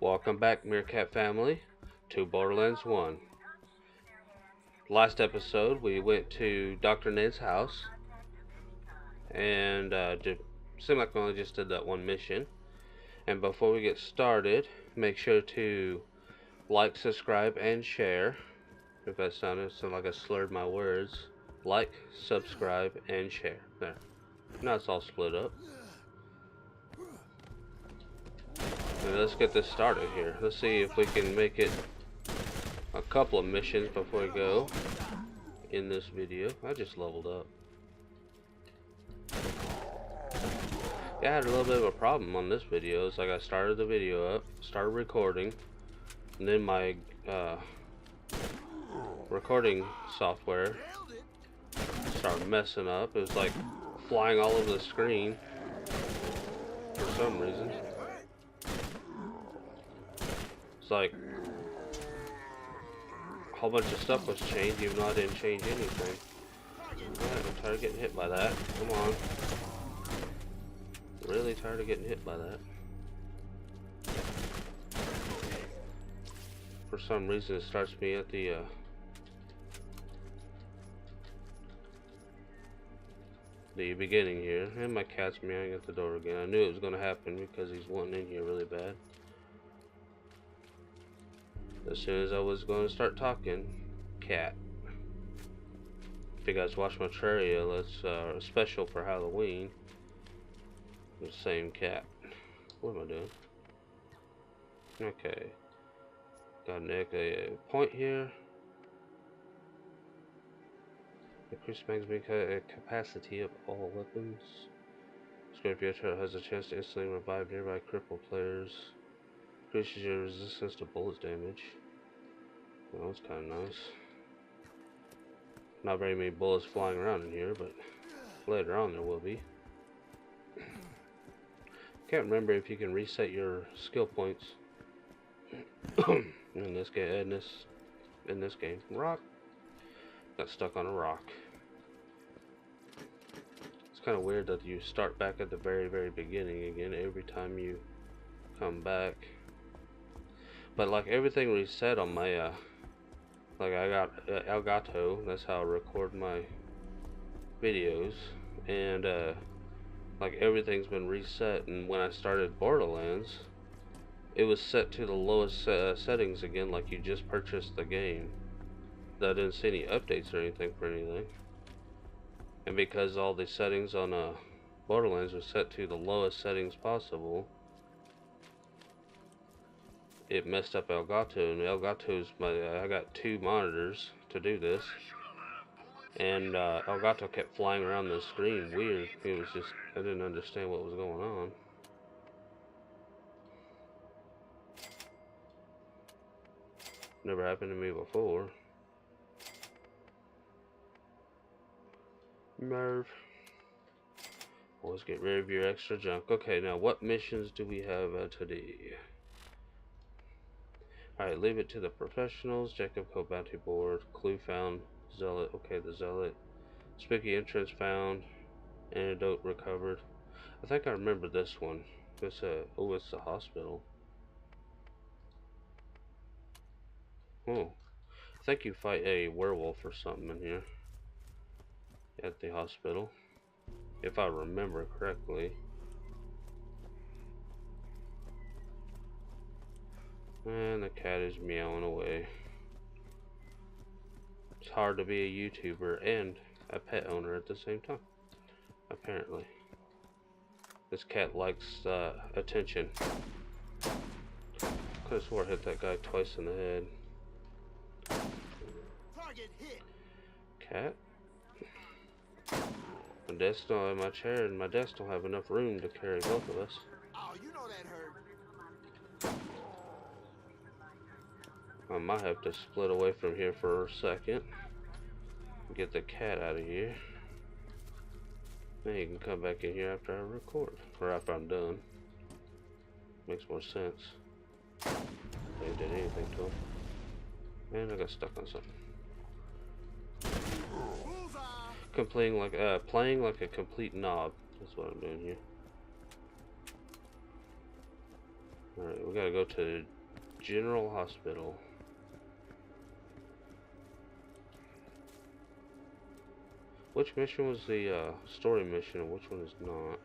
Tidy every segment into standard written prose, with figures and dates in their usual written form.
Welcome back, Meerkat family, to Borderlands 1. Last episode, we went to Dr. Ned's house, and seemed like we only just did that one mission. And before we get started, make sure to like, subscribe, and share. If that sounded like I slurred my words. Like, subscribe, and share. There. Now it's all split up. And let's get this started here. Let's see if we can make it a couple of missions before we go in this video. I just leveled up. Yeah, I had a little bit of a problem on this video. It's like I started the video up, started recording, and then my recording software started messing up. It was like flying all over the screen for some reason. It's like a whole bunch of stuff was changed even though I didn't change anything. Alright, I'm tired of getting hit by that. Come on. Really tired of getting hit by that. For some reason it starts me at the beginning here, and my cat's meowing at the door again. I knew it was going to happen because he's wanting in here really bad. As soon as I was going to start talking, cat. If you guys watch my trailer, that's special for Halloween. The same cat. What am I doing? Okay. Got a point here. Increased magazine capacity of all weapons. Scorpio has a chance to instantly revive nearby crippled players. Increases your resistance to bullets damage. Well, that's kind of nice. Not very many bullets flying around in here, but later on there will be. Can't remember if you can reset your skill points in this game. In this game, rock. Got stuck on a rock. It's kind of weird that you start back at the very beginning again every time you come back. But like everything reset on my like I got Elgato. That's how I record my videos, and like everything's been reset. And when I started Borderlands, it was set to the lowest settings again, like you just purchased the game. I didn't see any updates or anything for anything. And because all the settings on Borderlands were set to the lowest settings possible, it messed up Elgato. And Elgato's I got two monitors to do this, and Elgato kept flying around the screen weird. It was just, I didn't understand what was going on. Never happened to me before. Nerve. Always get rid of your extra junk. Okay, now what missions do we have today? Alright, leave it to the professionals. Jacob Code Bounty Board. Clue found. Zealot. Okay, the Zealot. Spooky entrance found. Antidote recovered. I think I remember this one. It's oh, it's the hospital. Oh, I think you fight a werewolf or something in here at the hospital, if I remember correctly. And the cat is meowing away. It's hard to be a YouTuber and a pet owner at the same time, apparently. This cat likes attention. Could've swore I hit that guy twice in the head. Cat? My desk don't have my chair, and my desk don't have enough room to carry both of us. Oh, you know that hurt. I might have to split away from here for a second. Get the cat out of here. Then you can come back in here after I record, or after I'm done. Makes more sense. They did anything to him. Man, I got stuck on something. Playing like a complete knob. That's what I'm doing here. Alright, we gotta go to General Hospital. Which mission was the story mission and which one is not?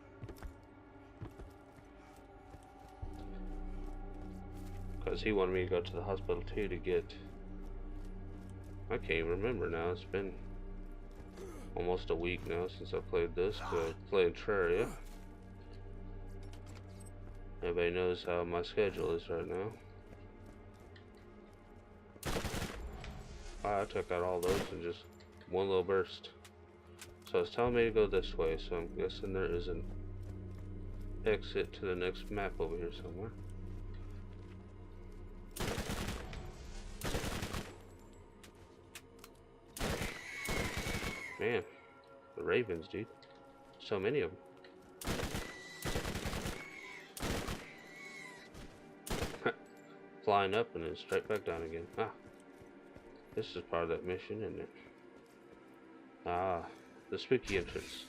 Because he wanted me to go to the hospital too to get... I can't even remember now. It's been almost a week now since I played this, but playing Terraria. Everybody knows how my schedule is right now. I took out all those in just one little burst. So it's telling me to go this way, so I'm guessing there is an exit to the next map over here somewhere. Man, the ravens, dude. So many of them. Flying up and then straight back down again. Ah. This is part of that mission, isn't it? Ah, the spooky entrance.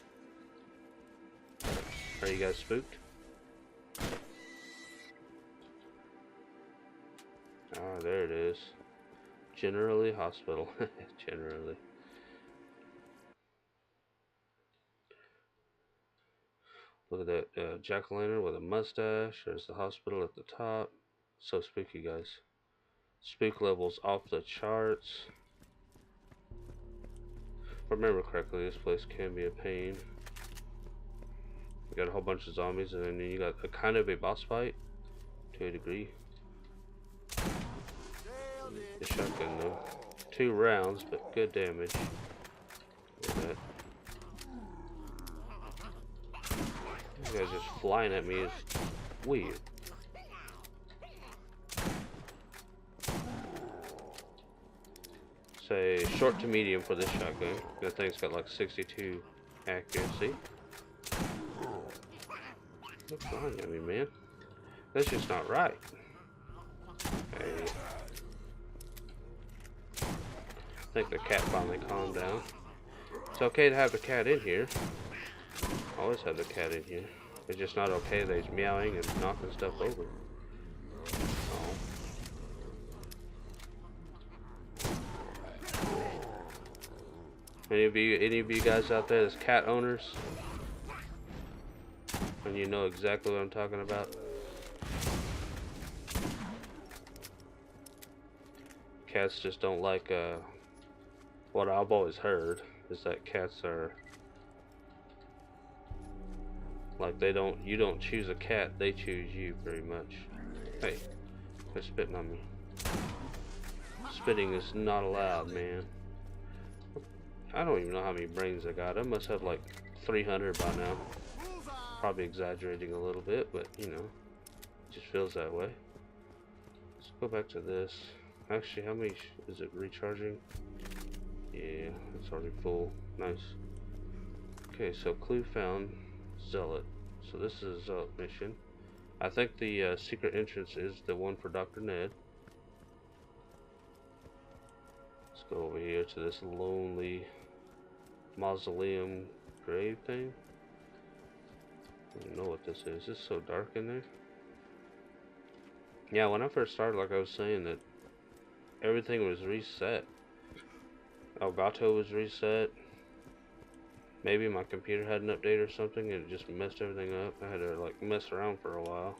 Are you guys spooked? Ah, there it is. Generally Hospital. Generally. Look at that jack-o'-lantern with a mustache. There's the hospital at the top. So spooky, guys. Spook levels off the charts. If I remember correctly, this place can be a pain. You got a whole bunch of zombies, and then you got a kind of a boss fight to a degree. The shotgun though, 2 rounds, but good damage. Look at that. This guy's just flying at me is weird. Say short to medium for this shotgun. That thing's got like 62 accuracy. Look flying at me, man. That's just not right. Okay. I think the cat finally calmed down. It's okay to have the cat in here. Always have the cat in here. It's just not okay that he's meowing and knocking stuff over. Oh. Any of you guys out there that's cat owners? And you know exactly what I'm talking about? Cats just don't like, what I've always heard is that cats are, like you don't choose a cat, they choose you pretty much. Hey, they're spitting on me. Spitting is not allowed, man. I don't even know how many brains I got. I must have like 300 by now. Probably exaggerating a little bit, but you know, it just feels that way. Let's go back to this. Actually, how many is it recharging? Yeah, it's already full. Nice. Okay, so clue found. Zealot. So this is a Zealot mission. I think the secret entrance is the one for Dr.Ned. Let's go over here to this lonely mausoleum grave thing. I don't know what this is. It's so dark in there. Yeah, when I first started, like I was saying, that everything was reset. Elgato was reset. Maybe my computer had an update or something and it just messed everything up. I had to like mess around for a while.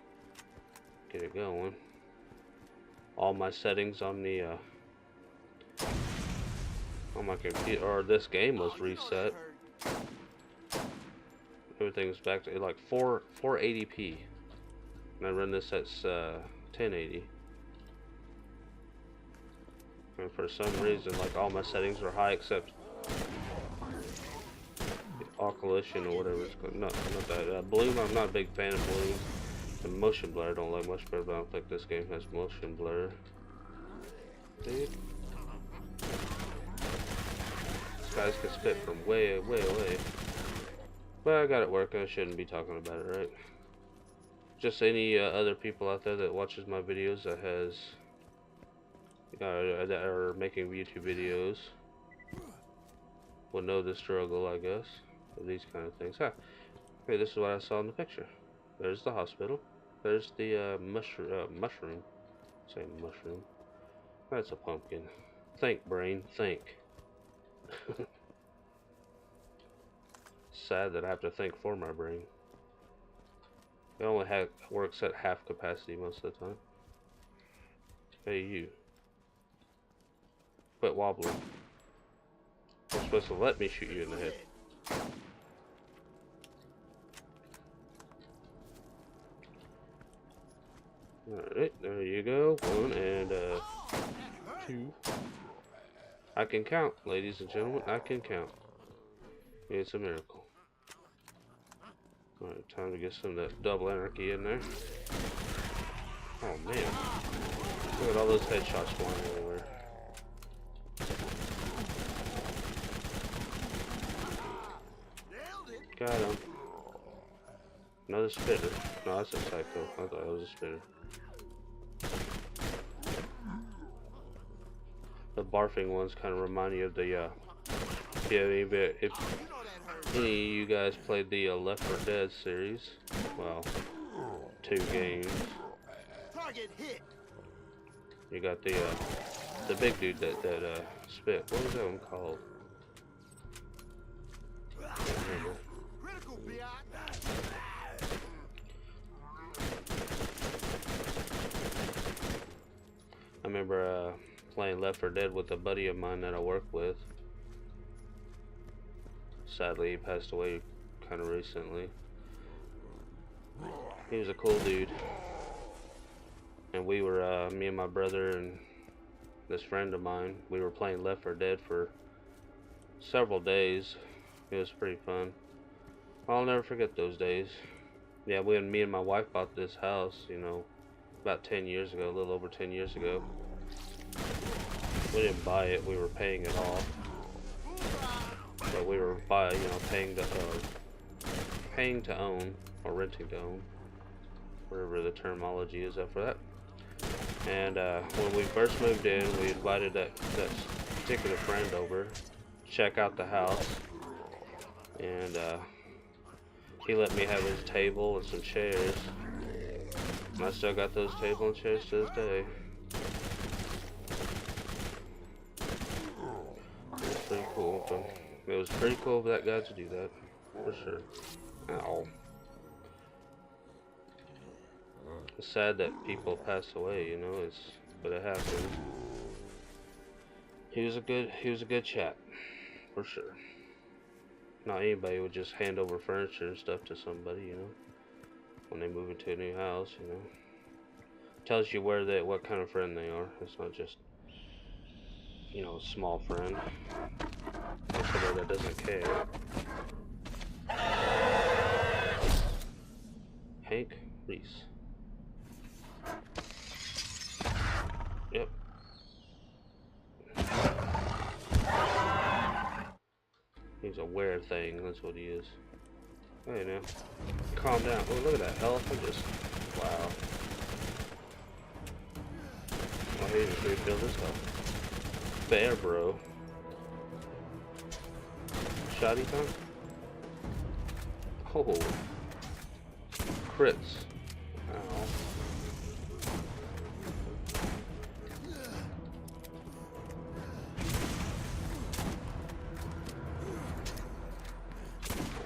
Get it going. All my settings on the on my computer or this game was reset. Everything's back to like 480p. And I run this at 1080. And for some reason, like all my settings are high except Oculation or whatever it's called. No, not that. Bloom, I'm not a big fan of Bloom. The motion blur I don't like much better, but I don't think this game has motion blur. Dude. These guys can spit from way away. But I got it working, I shouldn't be talking about it, right? Just any other people out there that watches my videos that has that are making YouTube videos will know the struggle, I guess, of these kind of things. Okay, this is what I saw in the picture. There's the hospital. There's the mushroom. Say mushroom. That's a pumpkin. Think, brain. Think. Sad that I have to think for my brain. It only works at half capacity most of the time. Hey, you. Quit wobbling. You're supposed to let me shoot you in the head. Alright, there you go. 1 and 2. I can count, ladies and gentlemen. I can count. It's a miracle. Alright, time to get some of that double anarchy in there. Oh man. Look at all those headshots flying everywhere. Got him. Another spitter. No, that's a psycho. I thought it was a spitter. The barfing ones kind of remind you of the, if any of you guys played the Left 4 Dead series, well, 2 games. Target hit. You got the big dude that spit. What was that one called? I can't remember. Critical, I remember playing Left 4 Dead with a buddy of mine that I work with. Sadly, he passed away kind of recently. He was a cool dude. And we were, me and my brother and this friend of mine, we were playing Left 4 Dead for several days. It was pretty fun. I'll never forget those days. Yeah, me and my wife bought this house, you know, about 10 years ago, a little over 10 years ago. We didn't buy it, we were paying it off. But we were paying to own, or renting to own, whatever the terminology is for that. And when we first moved in, we invited that particular friend over to check out the house. And he let me have his table and some chairs. And I still got those table and chairs to this day. It was pretty cool. But it was pretty cool for that guy to do that, for sure. Ow. It's sad that people pass away, you know, but it happens. He was a good chap, for sure. Not anybody would just hand over furniture and stuff to somebody, you know, when they move into a new house, you know. Tells you what kind of friend they are. It's not just, you know, a small friend. Or somebody that doesn't care. Hank Reese. Yep. He's a weird thing, that's what he is. Hey now. Calm down. Oh, look at that health. Wow. Oh, he just refilled his health. Bear, bro. Shotty time? Oh. Crits. Ow.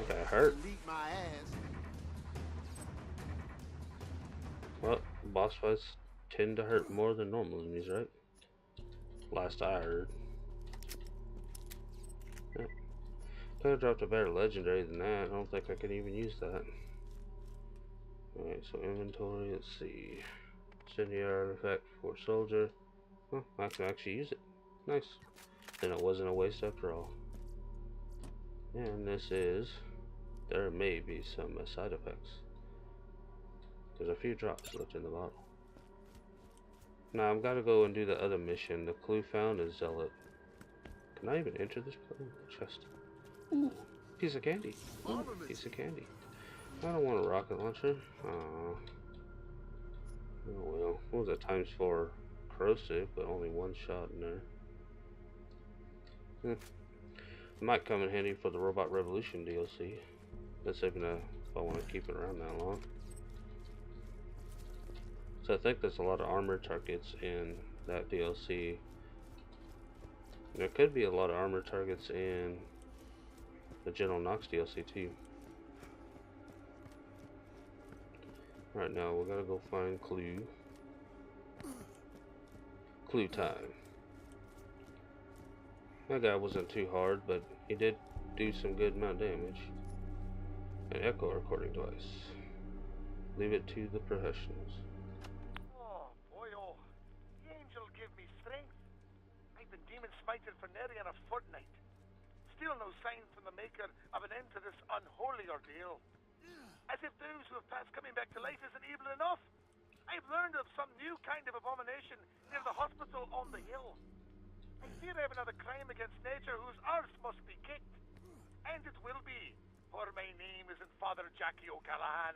That hurt. Well, boss fights tend to hurt more than normal enemies, right? Last I heard. Yep. Could have dropped a better legendary than that. I don't think I can even use that. Alright, so inventory, let's see. Incendiary artifact for soldier. Oh, I can actually use it. Nice. Then it wasn't a waste after all. And this is... There may be some side effects. There's a few drops left in the bottle. Now I've got to go and do the other mission. The clue found is Zealot. Can I even enter this chest? Ooh, piece of candy. Ooh, piece of candy. I don't want a rocket launcher. Oh well. What was that? ×4 corrosive, but only one shot in there. Might come in handy for the Robot Revolution DLC. That's even if I want to keep it around that long. So I think there's a lot of armor targets in that DLC. There could be a lot of armor targets in the General Knox DLC too. Right now we gotta go find Clue. Clue time. That guy wasn't too hard, but he did do some good amount of damage. An echo recording device. Leave it to the professionals. Oh, boy, oh. The angel give me strength. I've been demon smited for nearly a fortnight. Still no sign from the maker of an end to this unholy ordeal. As if those who have passed coming back to life isn't evil enough. I've learned of some new kind of abomination near the hospital on the hill. I fear I have another crime against nature whose arse must be kicked. And it will be, for my name isn't Father Jackie O'Callahan.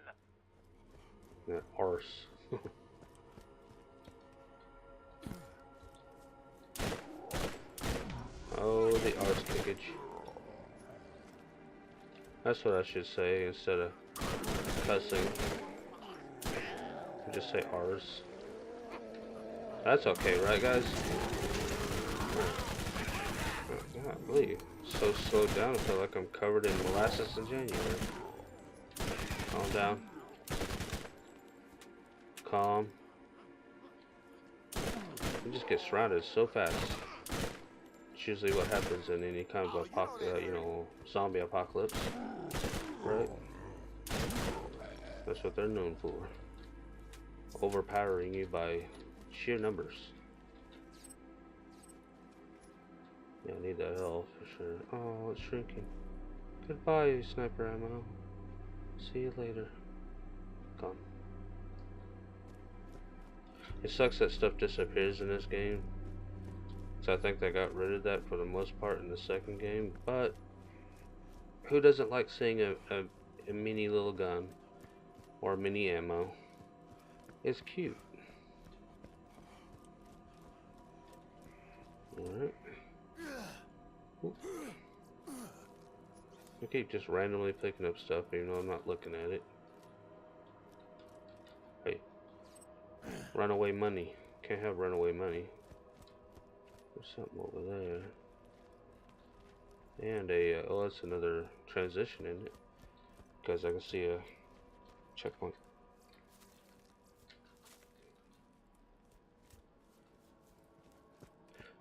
That arse. Oh, the arse kickage. That's what I should say instead of cussing. Just say arse. That's okay, right, guys? Golly, so slowed down. I feel like I'm covered in molasses in January. Calm down. Calm. You just get surrounded so fast. It's usually what happens in any kind of zombie apocalypse, right? That's what they're known for. Overpowering you by sheer numbers. Yeah, I need that health for sure. Oh, it's shrinking. Goodbye, sniper ammo. See you later. Gone. It sucks that stuff disappears in this game. So I think they got rid of that for the most part in the second game. But who doesn't like seeing a mini little gun or mini ammo? It's cute. Alright. I keep just randomly picking up stuff even though I'm not looking at it. Hey. Runaway money. Can't have runaway money. There's something over there. And oh, that's another transition in it. Because I can see a checkpoint.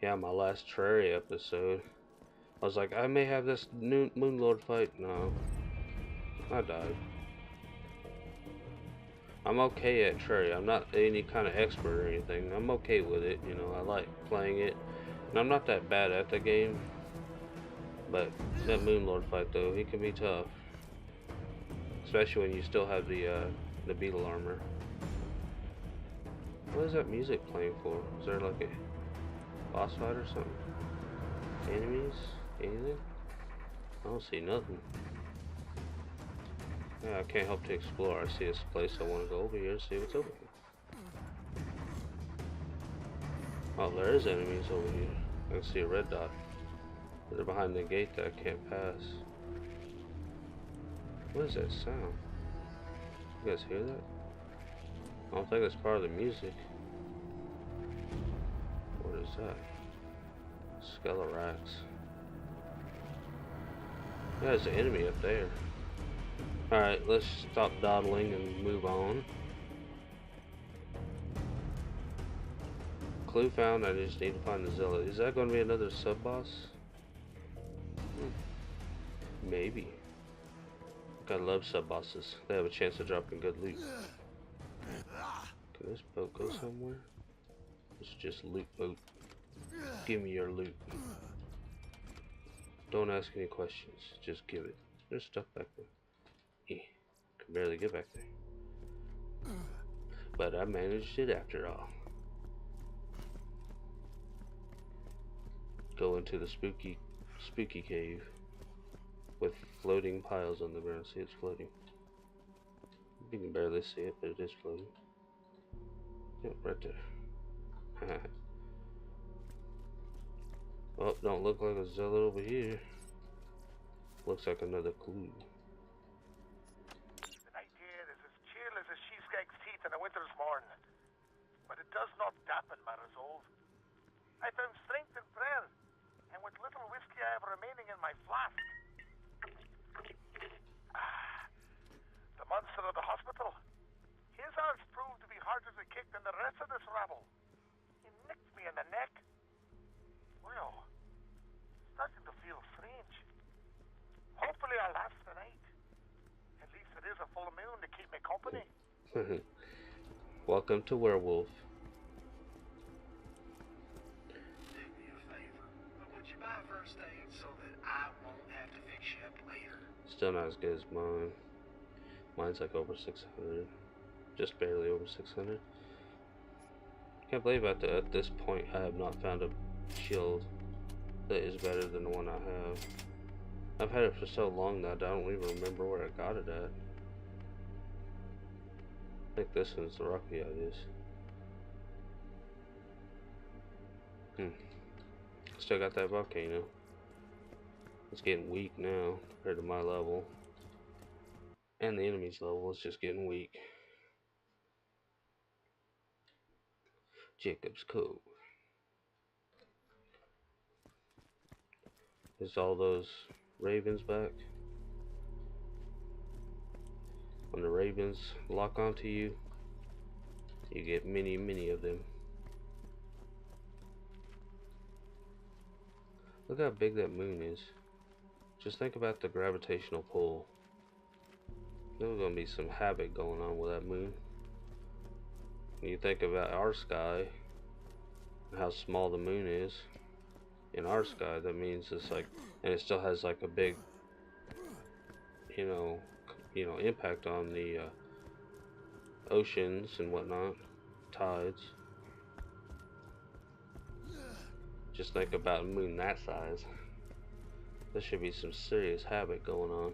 Yeah, my last Terraria episode, I was like, I may have this new Moonlord fight. No, I died. I'm okay at Terraria. I'm not any kind of expert or anything. I'm okay with it. You know, I like playing it. And I'm not that bad at the game. But that Moonlord fight, though, he can be tough. Especially when you still have the beetle armor. What is that music playing for? Is there like a boss fight or something? Enemies? Anything? I don't see nothing. Yeah, I can't help to explore. I see this place. I want to go over here and see what's over here. Oh, there is enemies over here. I can see a red dot. They're behind the gate that I can't pass. What is that sound? You guys hear that? I don't think that's part of the music. What is that? Skelerax. Yeah, there's an enemy up there. Alright, let's stop dawdling and move on. Clue found, I just need to find the zealot. Is that going to be another sub-boss? Maybe. I love sub-bosses. They have a chance of dropping good loot. Can this boat go somewhere? It's just loot boat. Give me your loot. Don't ask any questions. Just give it. There's stuff back there. Can barely get back there. But I managed it after all. Go into the spooky cave with floating piles on the ground. See, it's floating. You can barely see it, but it is floating. Yep, right there. Oh, don't look like a zealot over here. Looks like another clue. The night air is as chill as a sheepskag's teeth on a winter's morn. found strength in prayer, and with little whiskey I have remaining in my flask. The monster of the hospital. His arms proved to be harder to kick than the rest of this rabble. He nicked me in the neck. Well, starting to feel strange. Hopefully I'll last the night. At least it is a full moon to keep me company. Welcome to Werewolf. Do me a favor, but would you buy first aid so that I won't have to fix you up later? Still not as good as mine. Mine's like over 600. Just barely over 600. Can't believe at this point I have not found a shield that is better than the one I have. I've had it for so long that I don't even remember where I got it at. I think this one's the rocky I is. Still got that volcano. It's getting weak now compared to my level. And the enemy's level is just getting weak. Jacob's Cove. Is all those ravens back? When the ravens lock onto you, you get many, many of them. Look how big that moon is. Just think about the gravitational pull. There's gonna be some havoc going on with that moon. When you think about our sky, and how small the moon is, in our sky, that means it's like, and it still has like a big, you know, impact on the oceans and whatnot, tides. Just think about a moon that size. There should be some serious havoc going on.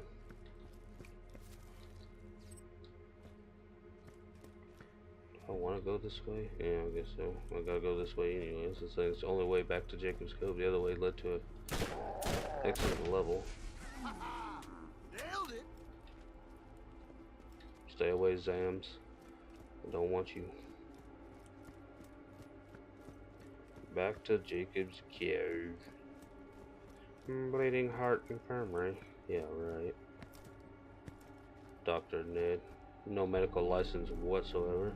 I want to go this way? Yeah, I guess so. I gotta go this way anyways. It's the only way back to Jacob's Cove. The other way led to an excellent level. Nailed it. Stay away, Zams. I don't want you. Back to Jacob's Cove. Bleeding Heart Infirmary. Yeah, right. Dr.Ned. No medical license whatsoever.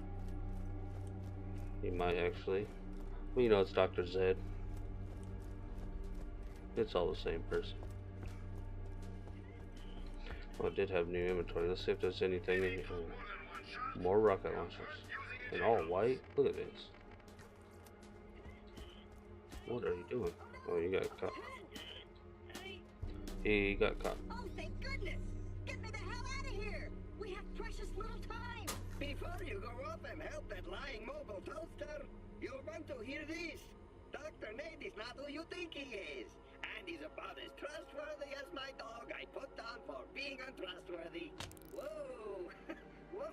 He might actually. Well, you know, it's Dr. Zed. It's all the same person. Well, it did have new inventory. Let's see if there's anything in here. More rocket launchers. And all white? Look at this. What are you doing? Oh, you got caught. He got caught. Oh, thank goodness! Get me the hell out of here! We have precious little time! Before you go up and help that lying mobile toaster, you'll want to hear this. Dr.Ned is not who you think he is. And he's about as trustworthy as my dog I put down for being untrustworthy. Whoa! Whoa!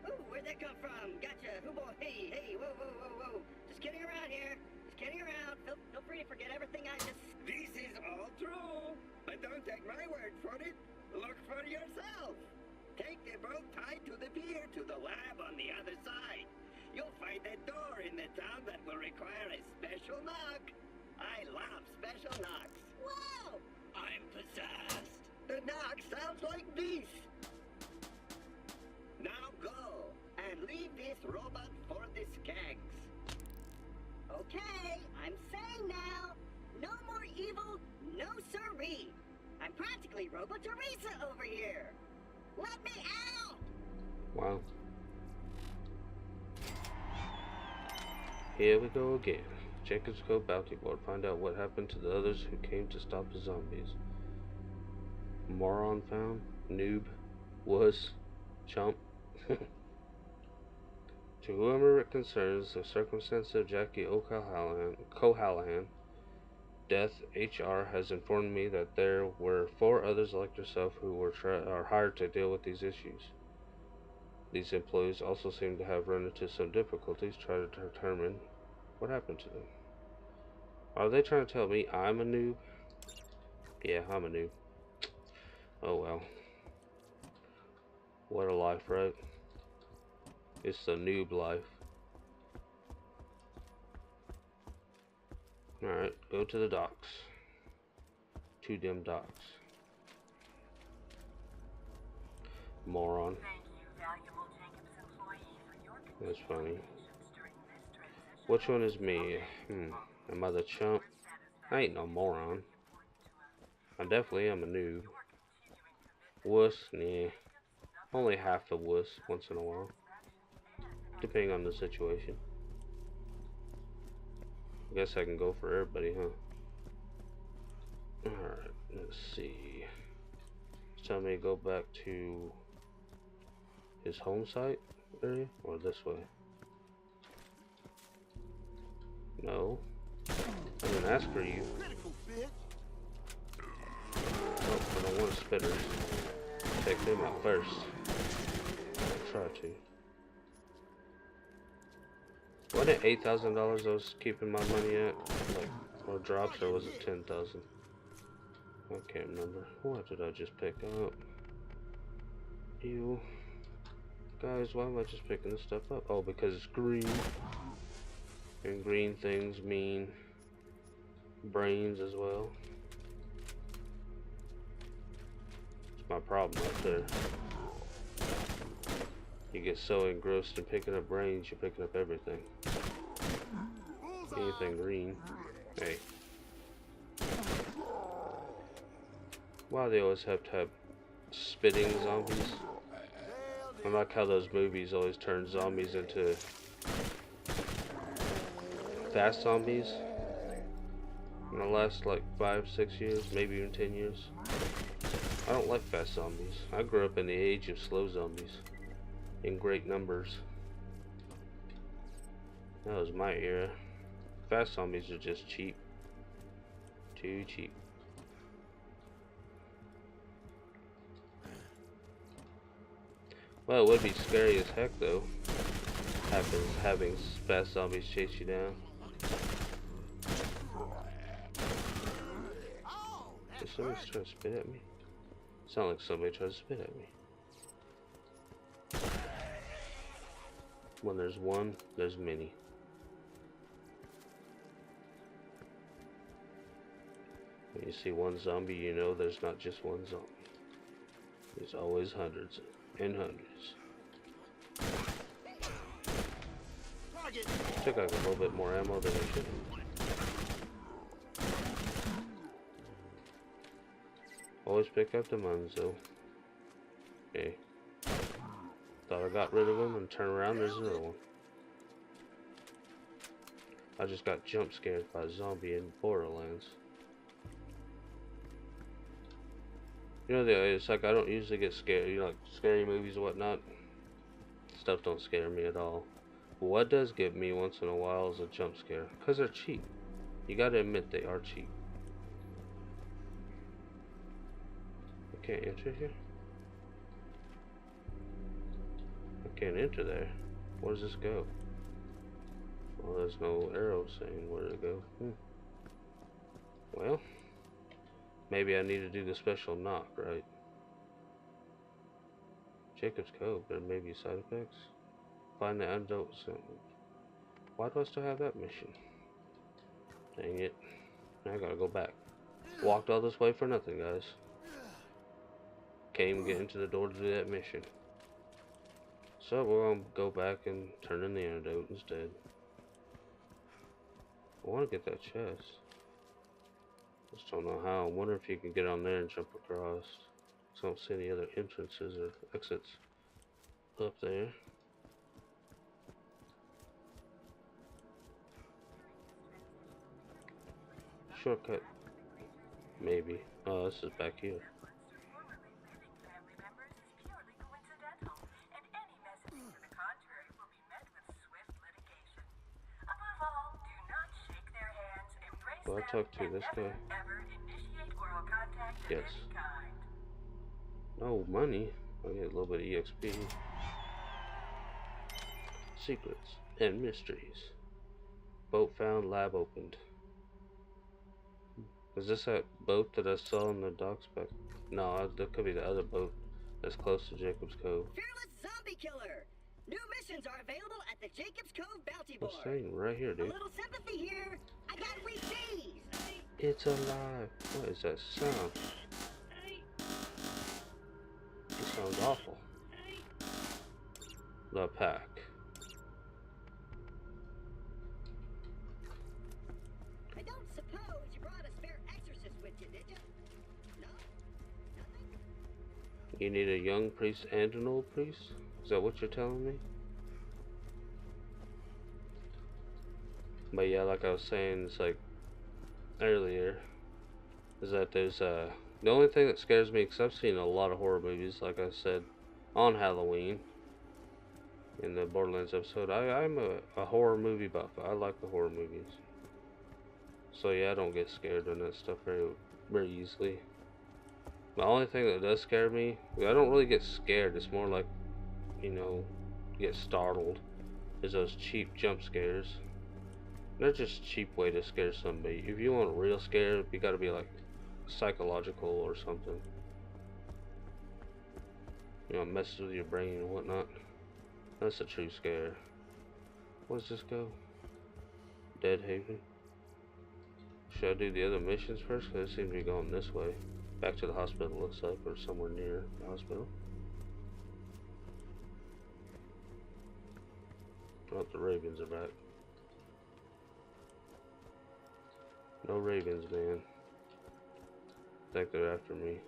Ooh, where'd that come from? Gotcha! Oh boy, hey, whoa, whoa, whoa, whoa. Just kidding around here. Just kidding around. Feel free to forget everything I just... This is all true. But don't take my word for it. Look for yourself. Take the boat tied to the pier to the lab on the other side. You'll find a door in the town that will require a special knock. I love special knocks. Whoa! I'm possessed. The knock sounds like this. Now go and leave this robot for the skags. Okay, I'm saying now. No more evil, no siree. I'm practically Robo Teresa over here. Let me out! Wow. Here we go again. Jacob's Cove Bounty Board. Find out what happened to the others who came to stop the zombies. Moron found? Noob? Was? Chump? To whoever it concerns, the circumstance of Jackie O'Callahan death, HR has informed me that there were 4 others like yourself who were hired to deal with these issues. These employees also seem to have run into some difficulties trying to determine what happened to them. Are they trying to tell me I'm a noob? Yeah, I'm a noob. Oh well. What a life, right? It's the noob life. Alright, go to the docks. To them docks. Moron. That's funny. Which one is me? Am I the chump? I ain't no moron. I definitely am a noob. Wuss? Nah. Only half a wuss once in a while. Depending on the situation. I guess I can go for everybody, huh? Alright, let's see. It's telling me to go back to his home site area, or this way? No. I didn't ask for you. Critical, bitch. Oh, I don't want spitters. Take them out first. I'll try to. Wasn't it $8,000 I was keeping my money at? Like, or drops, or was it 10,000? I can't remember. What did I just pick up? Ew. Guys, why am I just picking this stuff up? Oh, because it's green. And green things mean brains as well. It's my problem right there. You get so engrossed in picking up brains, you're picking up everything. Anything green. Hey. Why do they always have to have spitting zombies? I like how those movies always turn zombies into fast zombies in the last like 5-6 years, maybe even 10 years. I don't like fast zombies. I grew up in the age of slow zombies in great numbers. That was my era. Fast zombies are just cheap. Too cheap. Well, it would be scary as heck though. Having fast zombies chase you down. Is somebody trying to spit at me? Sound like somebody tries to spit at me. When there's one, there's many. When you see one zombie, you know there's not just one zombie. There's always hundreds and hundreds. Took like a little bit more ammo than I should. Always pick up the ones though. Okay. Thought I got rid of them and turn around, there's another one. I just got jump scared by a zombie in Borderlands. You know, it's like I don't usually get scared. You know, like scary movies and whatnot. Stuff don't scare me at all. But what does get me once in a while is a jump scare. Because they're cheap. You gotta admit they are cheap. I can't enter here? I can't enter there. Where does this go? Well, there's no arrow saying where to go. Well, maybe I need to do the special knock, right? Jacob's Cove, there may be side effects. Find the antidote. Why do I still have that mission? Dang it. Now I gotta go back. Walked all this way for nothing, guys. Can't even get into the door to do that mission. So we're gonna go back and turn in the antidote instead. I wanna get that chest. Just don't know how. I wonder if you can get on there and jump across. I don't see any other entrances or exits up there. Shortcut. Maybe. Oh, this is back here. Do I talk to this guy? Yes. No money. I get a little bit of EXP. Secrets and mysteries. Boat found, lab opened. Is this that boat that I saw in the docks back? No, that could be the other boat that's close to Jacob's Cove. Fearless zombie killer! New missions are available at the Jacobs Cove Bounty Board. What's saying right here, A dude? little sympathy here. I got weak knees. It's alive. What is that sound? It sounds awful. The pack. I don't suppose you brought a spare exorcist with you, did you? No? Nothing? You need a young priest and an old priest? Is that what you're telling me? But yeah, like I was saying, it's like earlier, is that there's the only thing that scares me, because I've seen a lot of horror movies, like I said, on Halloween in the Borderlands episode. I'm a horror movie buff. I like the horror movies. So yeah, I don't get scared on that stuff very easily. The only thing that does scare me, I don't really get scared, it's more like, you know, get startled, is those cheap jump scares. They're just a cheap way to scare somebody. If you want a real scare, you gotta be like psychological or something. You know, it messes with your brain and whatnot. That's a true scare. Where's this go? Dead Haven. Should I do the other missions first? Because it seems to be going this way. Back to the hospital, looks like, or somewhere near the hospital. Oh, the Ravens are back. No Ravens, man. I think they're after me.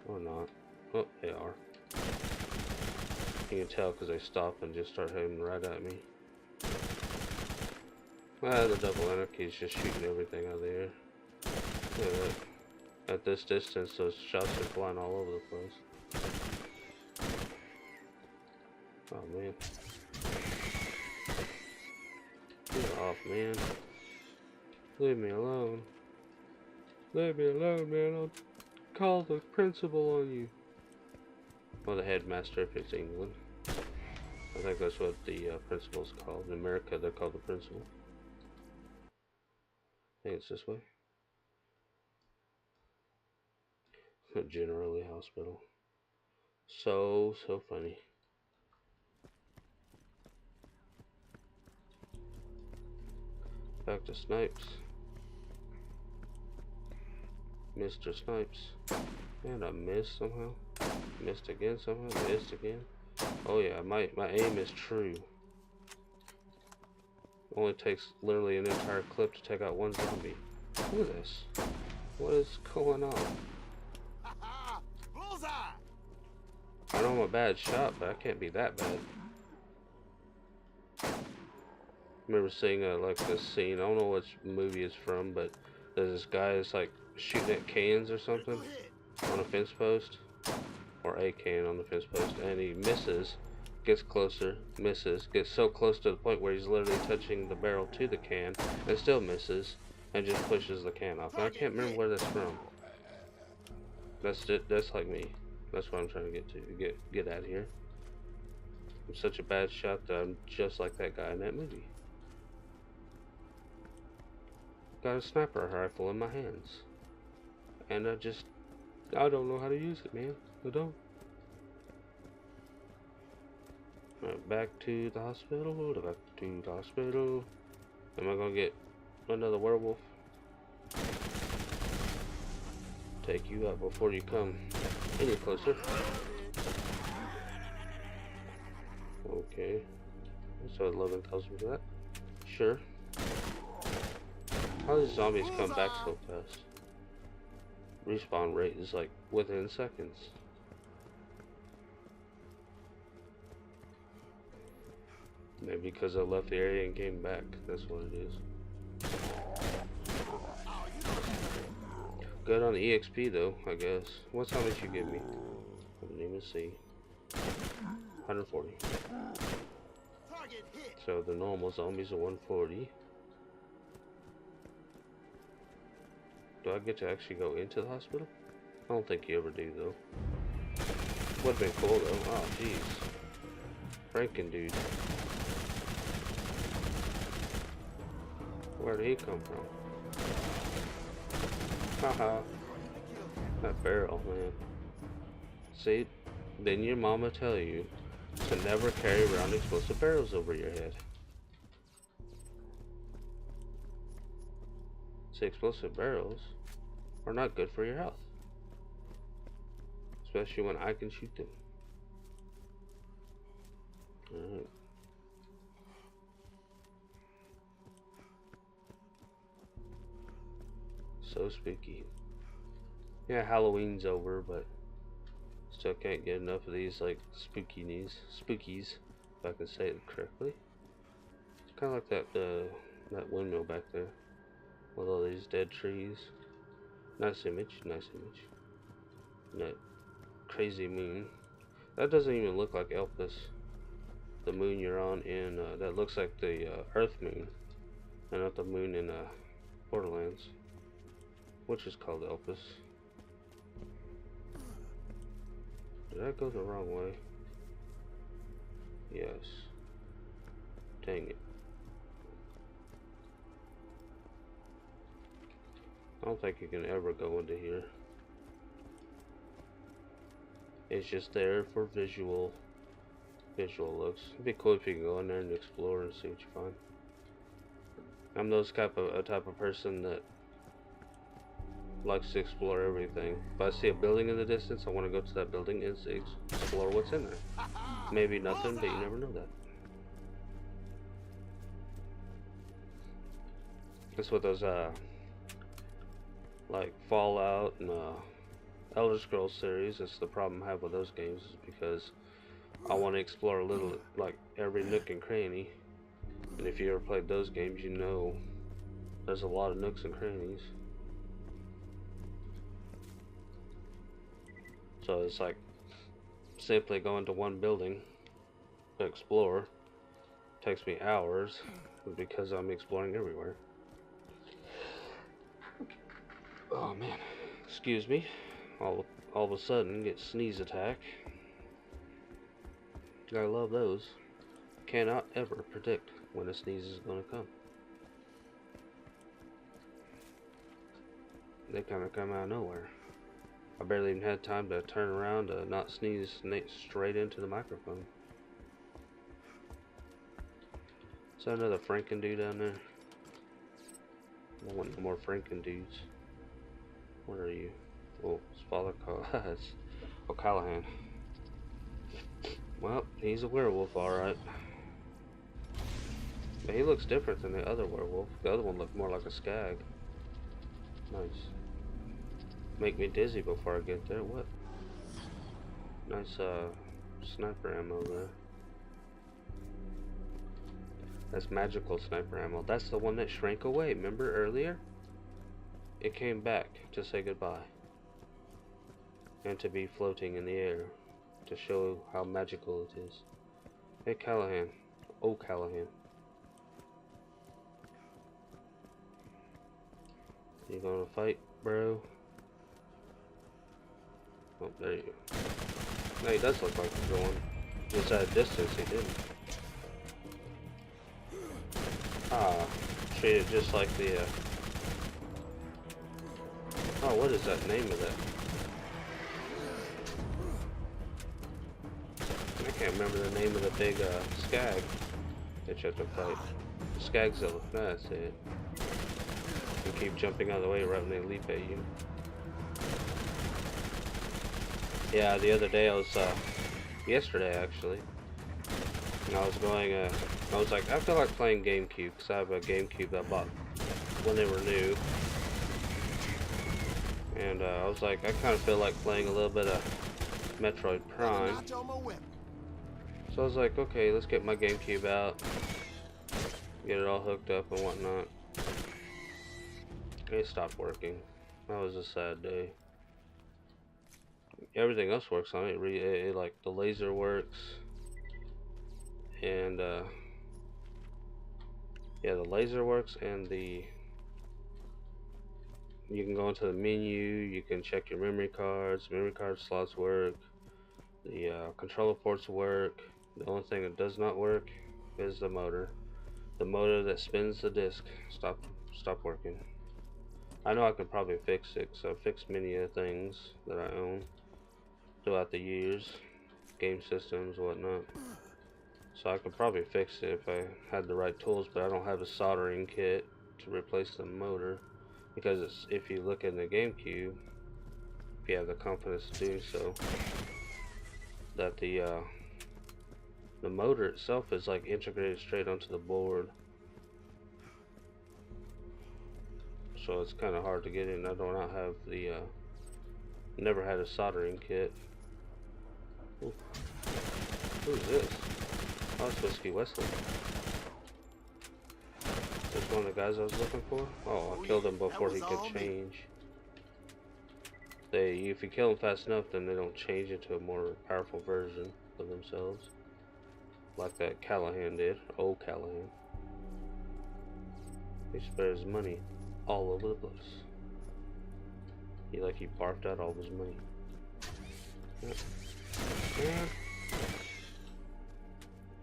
Or not. Oh, they are. You can tell because they stop and just start heading right at me. Ah, the double anarchy is just shooting everything out of the air. Look at that. At this distance, those shots are flying all over the place. Oh, man. Get off, man. Leave me alone. Leave me alone, man. I'll call the principal on you. Well, the headmaster if it's England. I think that's what the principal's called. In America, they're called the principal. I think it's this way. Generally hospital. So funny. Back to Snipes. Mr. Snipes. And I missed somehow. Missed again somehow. Missed again. Oh yeah, my aim is true. Only takes literally an entire clip to take out one zombie. Look at this. What is going on? Bullseye! I know I'm a bad shot, but I can't be that bad. I remember seeing like this scene. I don't know which movie it's from, but there's this guy that's like shooting at cans or something on a fence post, or a can on the fence post, and he misses, gets closer, misses, gets so close to the point where he's literally touching the barrel to the can, and still misses, and just pushes the can off. And I can't remember where that's from. That's it. That's like me. That's what I'm trying to get to. Get out of here. I'm such a bad shot that I'm just like that guy in that movie. Got a sniper rifle in my hands, and I don't know how to use it, man. I don't. Right, back to the hospital. Back to the hospital. Am I gonna get another werewolf? Take you out before you come any closer. Okay. So 11,000 for that. Sure. How do zombies come back so fast? Respawn rate is like within seconds. Maybe because I left the area and came back. That's what it is. Good on the EXP though, I guess. What's how much you give me? I didn't even see. 140. Target hit. So the normal zombies are 140. Do I get to actually go into the hospital? I don't think you ever do though. Would've been cool though. Oh jeez. Franken dude. Where did he come from? Haha. That barrel, man. See, didn't your mama tell you to never carry around explosive barrels over your head. See, explosive barrels are not good for your health, especially when I can shoot them. Alright. So spooky. Yeah, Halloween's over, but still can't get enough of these like spookies, if I can say it correctly. It's kind of like that windmill back there with all these dead trees. Nice image, nice image. And that crazy moon. That doesn't even look like Elpis. The moon you're on in that looks like the Earth moon, and not the moon in Borderlands, which is called Elpis. Did I go the wrong way? Yes. Dang it. I don't think you can ever go into here. It's just there for visual looks. It'd be cool if you could go in there and explore and see what you find. I'm those type of person that likes to explore everything. If I see a building in the distance, I want to go to that building and explore what's in there. Maybe nothing, but you never know that. That's what those like Fallout and Elder Scrolls series. That's the problem I have with those games, is because I want to explore a little, like every nook and cranny. And if you ever played those games, you know there's a lot of nooks and crannies. So it's like simply going to one building to explore takes me hours because I'm exploring everywhere. Oh man, excuse me. All of a sudden get sneeze attack. I love those. Cannot ever predict when a sneeze is gonna come. They kind of come out of nowhere. I barely even had time to turn around to not sneeze straight into the microphone. Is that another Franken dude down there? I want no more Franken dudes. Where are you? Oh, it's Father O'Callahan. Well, he's a werewolf, alright. But he looks different than the other werewolf. The other one looked more like a skag. Nice. Make me dizzy before I get there. What? Nice sniper ammo there. That's magical sniper ammo. That's the one that shrank away. Remember earlier? It came back to say goodbye. And to be floating in the air. To show how magical it is. Hey Callahan. Oh Callahan. You gonna fight, bro? Oh, there you go. No, he does look like he's going. Just at a distance, he didn't. Ah, treated just like the, oh, what is that name of that? I can't remember the name of the big, skag that you have to fight. Skagzilla, that's it. You keep jumping out of the way right when they leap at you. Yeah, the other day I was, yesterday actually, and I was going, I was like, I feel like playing GameCube, because I have a GameCube that I bought when they were new, and I was like, I kind of feel like playing a little bit of Metroid Prime, so I was like, okay, let's get my GameCube out, get it all hooked up and whatnot. It stopped working. That was a sad day. Everything else works on it. Like the laser works, and yeah, the laser works, and you can go into the menu. You can check your memory cards. Memory card slots work. The controller ports work. The only thing that does not work is the motor. The motor that spins the disc stopped working. I know I could probably fix it, so I've fixed many of the things that I own throughout the years. game systems, whatnot. So I could probably fix it if I had the right tools, but I don't have a soldering kit to replace the motor, because it's, if you look in the GameCube, if you have the confidence to do so, that the motor itself is like integrated straight onto the board, so it's kind of hard to get in. I do not have the never had a soldering kit. Ooh. Who's this? Oh, it's Whiskey Wesley. Is this one of the guys I was looking for? Oh, I killed him before he could change. If you kill them fast enough, then they don't change into a more powerful version of themselves, like that Callahan did. Old Callahan. He spent his money all over the place. He barfed out all of his money. Man,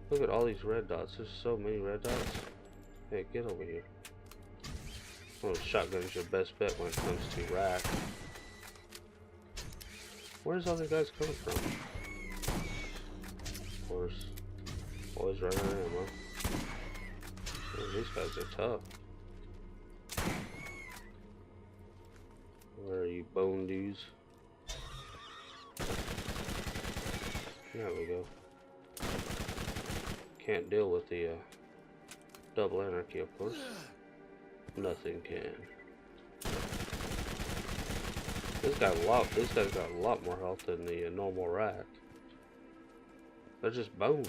look at all these red dots. There's so many red dots. Hey, get over here. Oh, shotgun's your best bet when it comes to rack. Where's all the guys coming from? Of course. Always running ammo. Man, these guys are tough. Where are you, bone dudes? There we go. Can't deal with the double anarchy, of course. Nothing can. This guy's got a lot more health than the normal rack. They're just bones.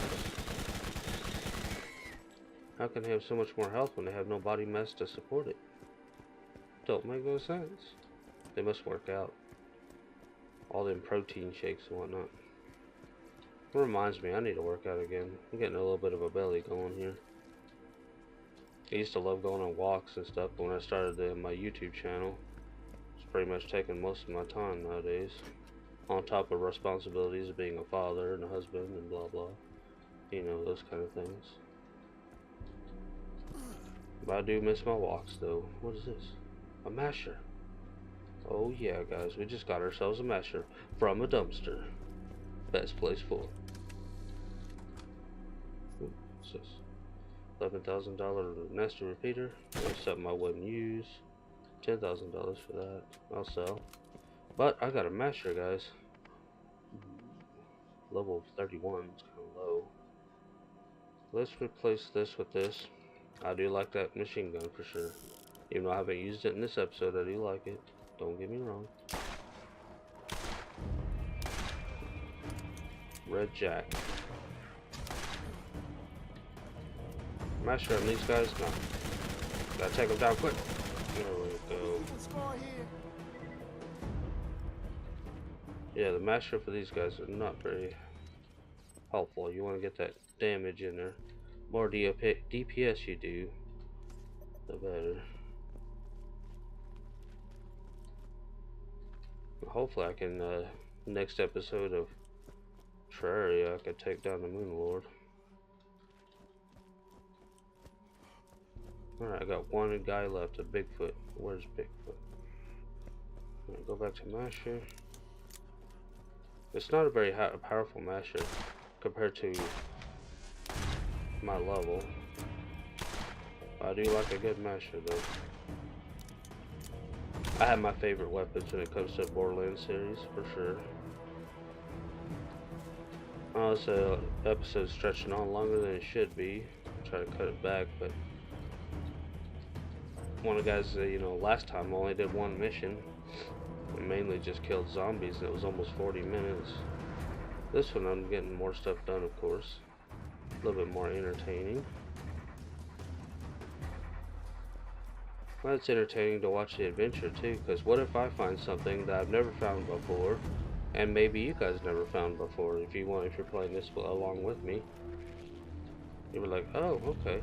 How can they have so much more health when they have no body mass to support it? Don't make no sense. They must work out. All them protein shakes and whatnot. It reminds me, I need to work out again. I'm getting a little bit of a belly going here. I used to love going on walks and stuff, but when I started my YouTube channel, it's pretty much taking most of my time nowadays. On top of responsibilities of being a father and a husband and blah blah. You know, those kind of things. But I do miss my walks though. What is this? A masher. Oh yeah, guys, we just got ourselves a masher from a dumpster. Best place for it. What's this? $11,000 nested repeater. That's something I wouldn't use. $10,000 for that. I'll sell. But I got a masher, guys. Level 31 is kind of low. Let's replace this with this. I do like that machine gun for sure. Even though I haven't used it in this episode, I do like it. Don't get me wrong. Red Jack. Masher on these guys? No. Gotta take them down quick. There we go. Yeah, the masher for these guys are not very helpful. You want to get that damage in there. More DPS you do, the better. Hopefully I can, next episode of Terraria, I can take down the Moon Lord. Alright, I got one guy left, a Bigfoot. Where's Bigfoot? Alright, go back to Masher. It's not a very powerful Masher compared to my level. I do like a good Masher though. I have my favorite weapons when it comes to the Borderlands series, for sure. Oh, this episode's stretching on longer than it should be. I'll try to cut it back, but one of the guys, you know, last time I only did one mission. I mainly just killed zombies, and it was almost 40 minutes. This one I'm getting more stuff done, of course. A little bit more entertaining. Well, it's entertaining to watch the adventure too, because what if I find something that I've never found before, and maybe you guys never found before? If you're playing this along with me, you were like, oh, okay,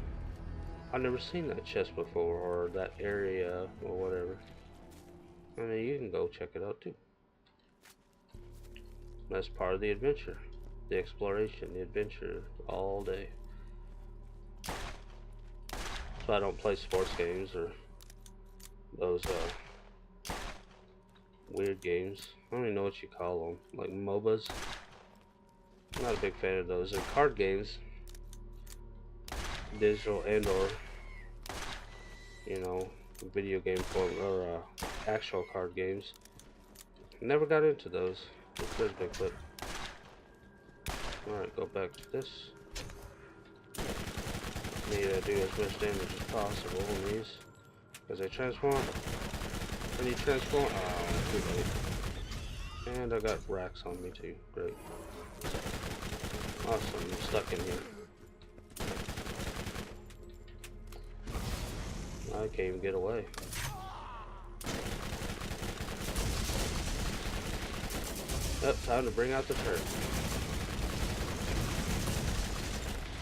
I've never seen that chest before, or that area, or whatever. I mean, you can go check it out too. That's part of the adventure, the exploration, the adventure, all day. So I don't play sports games or those weird games. I don't even know what you call them, like MOBAs. I'm not a big fan of those. In card games, digital and or, you know, video game form or actual card games. Never got into those. There's Bigfoot. Alright, go back to this. Need to do as much damage as possible on these. Because they transform. I need transform. Oh, too late. And I got racks on me too. Great. Awesome, I'm stuck in here. I can't even get away. Oh, time to bring out the turret.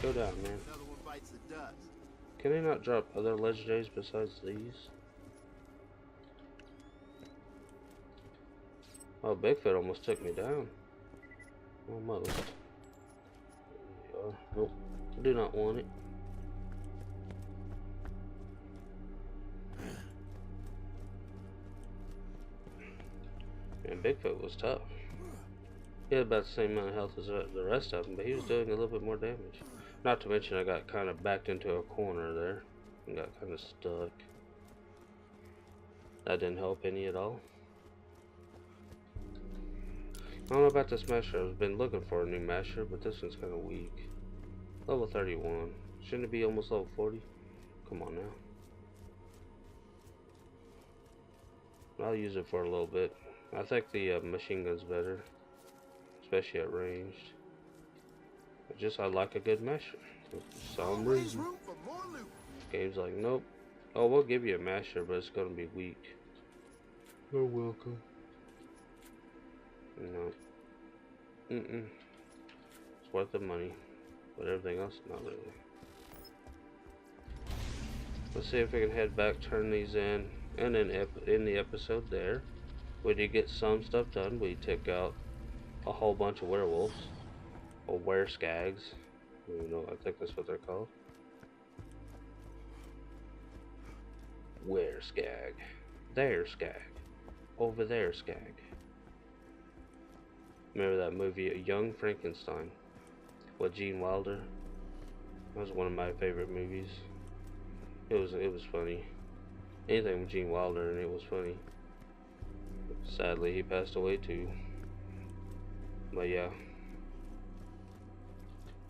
Go down, man. Another one bites the dust. Can they not drop other legendaries besides these? Oh, Bigfoot almost took me down. Almost. Nope. Do not want it. And Bigfoot was tough. He had about the same amount of health as the rest of them, but he was doing a little bit more damage. Not to mention I got kind of backed into a corner there and got kind of stuck. That didn't help any at all. I don't know about this masher. I've been looking for a new masher, but this one's kind of weak. Level 31. Shouldn't it be almost level 40? Come on now. I'll use it for a little bit. I think the machine gun's better, especially at ranged. I like a good masher for some reason. Room for more loot. Game's like, nope. Oh, we'll give you a masher, but it's gonna be weak. You're welcome. No. It's worth the money, but everything else, not really. Let's see if we can head back, turn these in, and then in the episode there, we did get some stuff done. We took out a whole bunch of werewolves, or wherskags. You know, I think that's what they're called. Wherskag. There, skag. Over there, skag. Remember that movie, Young Frankenstein, with Gene Wilder? That was one of my favorite movies. It was funny. Anything with Gene Wilder and it was funny. Sadly, he passed away too. But yeah,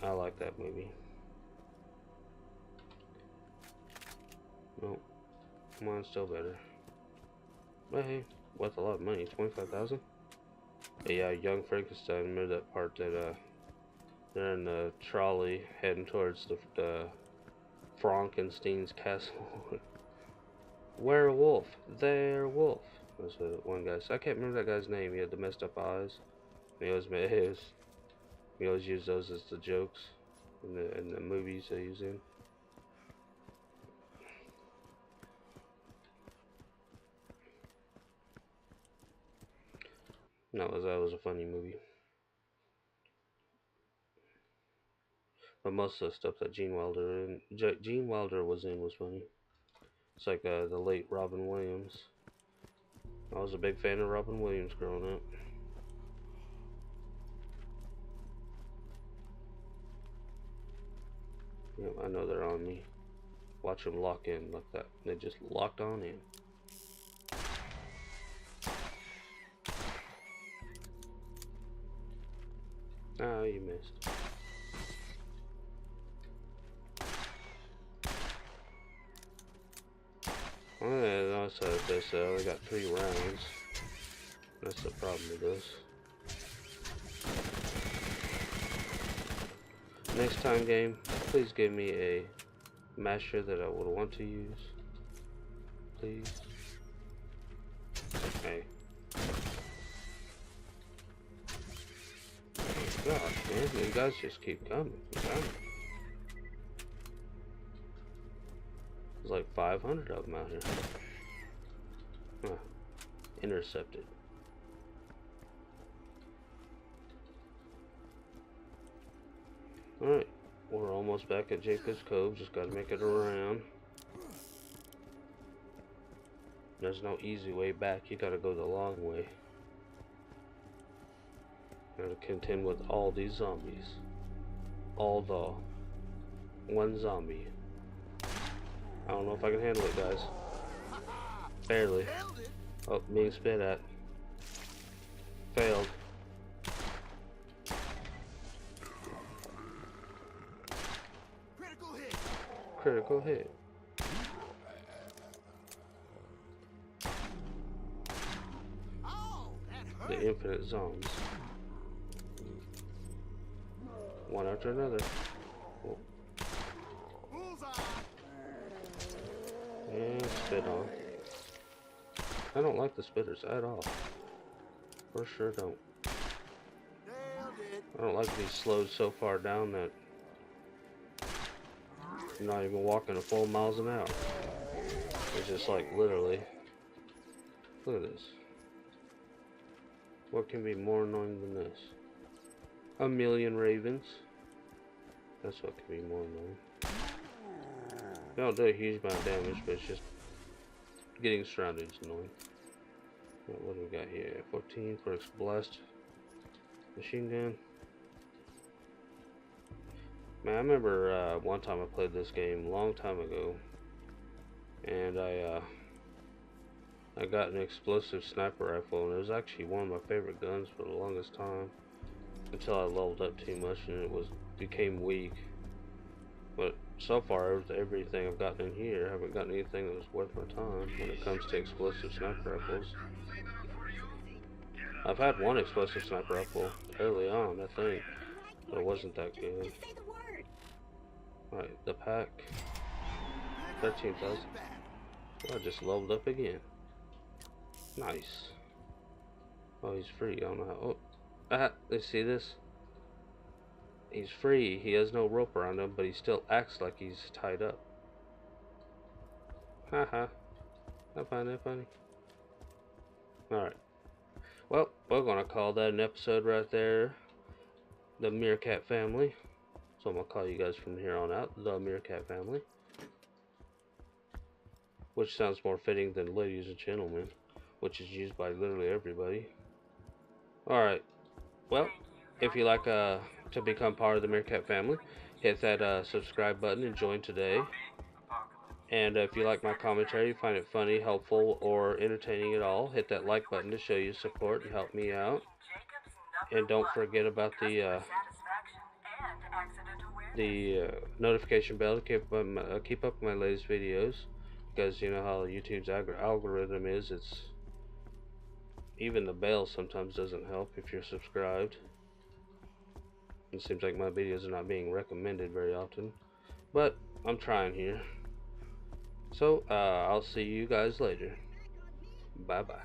I like that movie. Nope. Mine's still better. But hey, worth a lot of money. 25,000. Yeah, Young Frankenstein. Remember that part that they're in the trolley heading towards the Frankenstein's castle. Werewolf, there wolf. That's what one guy said. I can't remember that guy's name. He had the messed up eyes. He always made his. We always use those as the jokes in the movies that he was in. No, that was a funny movie. But most of the stuff that Gene Wilder was in was funny. It's like the late Robin Williams. I was a big fan of Robin Williams growing up. Yep, I know they're on me. Watch them lock in like that. They just locked on in. Ah, you missed. Well, yeah, I said this, I only got 3 rounds. That's the problem with this. Next time, game, please give me a masher that I would want to use. Please. Hey. Gosh, man, you guys just keep coming. There's like 500 of them out here. Huh. Intercepted. Alright, we're almost back at Jacob's Cove. Just gotta make it around. There's no easy way back. You gotta go the long way. Gotta contend with all these zombies. All the one zombie. I don't know if I can handle it, guys. Barely. Nailed it. Oh, being spit at. Failed. Critical hit. Critical hit. Oh, that hurt. The infinite zombies. One after another. Oh, Bullseye. and spit on. I don't like the spitters at all. For sure don't. Nailed it. I don't like these slowed so far down that you're not even walking a full miles an hour. It's just like literally. Look at this. What can be more annoying than this? A million ravens. That's what can be more annoying. They don't do a huge amount of damage, but it's just getting surrounded is annoying. What do we got here? 14 for blast machine gun. Man, I remember one time I played this game a long time ago, and I got an explosive sniper rifle, and it was actually one of my favorite guns for the longest time, until I leveled up too much and it became weak. But so far, everything I've gotten in here, I haven't gotten anything that was worth my time when it comes to explosive sniper rifles. I've had one explosive sniper rifle early on, I think, but it wasn't that good. Just say the word. Alright, the pack. 13,000. I just leveled up again. Nice. Oh, he's free. I don't know how. Oh, let's see this. He's free. He has no rope around him, but he still acts like he's tied up. Haha. I find that funny. Alright. Well, we're gonna call that an episode right there. The Meerkat family. So I'm gonna call you guys from here on out the Meerkat family. Which sounds more fitting than ladies and gentlemen, which is used by literally everybody. Alright. Well, if you like to become part of the Meerkat family, hit that subscribe button and join today. And if you like my commentary, find it funny, helpful, or entertaining at all, hit that like button to show you support and help me out. And don't forget about the notification bell to keep up with my latest videos, because you know how YouTube's algorithm is. It's even the bell sometimes doesn't help if you're subscribed. It seems like my videos are not being recommended very often, but I'm trying here. So I'll see you guys later. Bye bye.